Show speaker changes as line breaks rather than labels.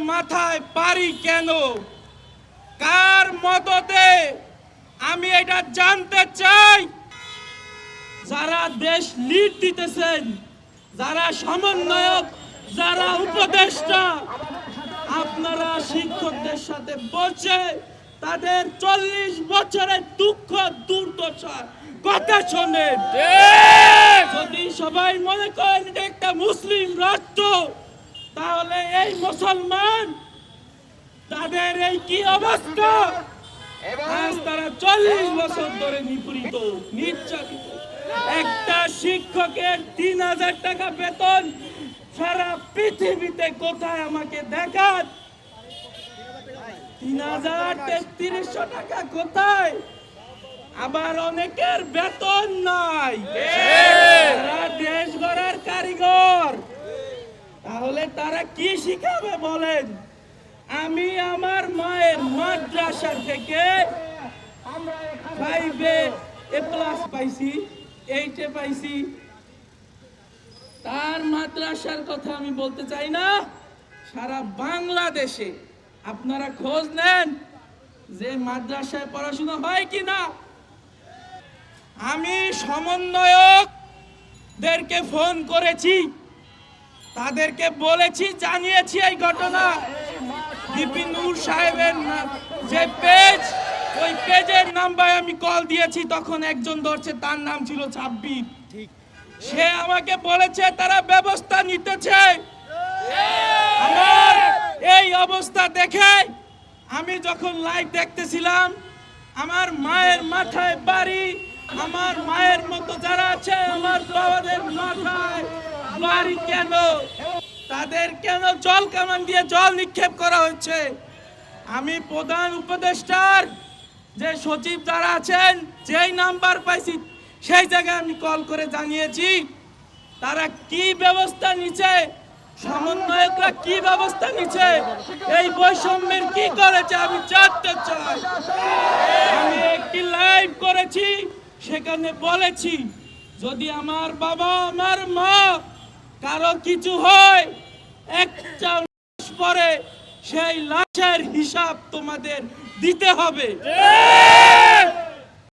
মাথায় বাড়ি কেন? কার মদতে? আমি এটা জানতে চাই। যারা দেশ লিড দিতেছেন, যারা সমন্বয়ক, যারা উপদেষ্টা, আপনারা শিক্ষকদের সাথে বসে তাদের 40 বছরের দুঃখ দুর্দশার কথা শোনেন। যদি সবাই মনে করেন এটা একটা মুসলিম রাষ্ট্র, তাহলে এই মুসলমান তাদের এই কি অবস্থা? আজ তারা 40 বছর ধরে নিপীড়িত, নির্যাতিত। একটা শিক্ষকের 3000 টাকা বেতন সারা পৃথিবীতে কোথায় আমাকে দেখান? 3000-3300 টাকা কোথায়? আবার অনেকের বেতন নাই, তারা দেশ গড়ার কারিগর। তাহলে তারা কি শিখাবে বলেন? আমি আমার মায়ের মাদ্রাসা থেকে 5-এ A+ পাইছি, 8-এ পাইছি। তার মাদ্রাসার কথা আমি বলতে চাই না। সারা বাংলাদেশে আপনারা খোঁজ নেন যে মাদ্রাসায় পড়াশোনা হয় কিনা। আমি সমন্বয়কদেরকে ফোন করেছি, তাদেরকে বলেছি, জানিয়েছি এই ঘটনা। বিপিনুর সাহেবের যে পেজ, ওই পেজের নাম্বারে আমি কল দিয়েছি, তখন একজন ধরছে, তার নাম ছিল সাব্বির। সে আমাকে বলেছে তারা ব্যবস্থা নিতেছে। আমার এই অবস্থা দেখে আমি যখন লাইভ দেখতেছিলাম, আমার মায়ের মাথায় বাড়ি, আমার মায়ের মতো যারা আছে, আমার বাবাদের মাথায় বাড়ি কেন? তাদের কেন জল কামান দিয়ে জল নিক্ষেপ করা হচ্ছে? আমি প্রধান উপদেষ্টার যে সচিব যারা আছেন, যেই নাম্বার পাইছি সেই জায়গায় আমি কল করে জানিয়েছি তারা কি ব্যবস্থা নিচ্ছে, সমন্বয়করা কি ব্যবস্থা নিচ্ছে, এই বৈষম্যের কি করেছে আমি জানতে চাই। আমি একটি লাইভ করেছি, সেখানে বলেছি যদি আমার বাবা, আমার মা কারো কিছু হয়, একটা মাস পরে সেই লাশের হিসাব তোমাদের দিতে হবে।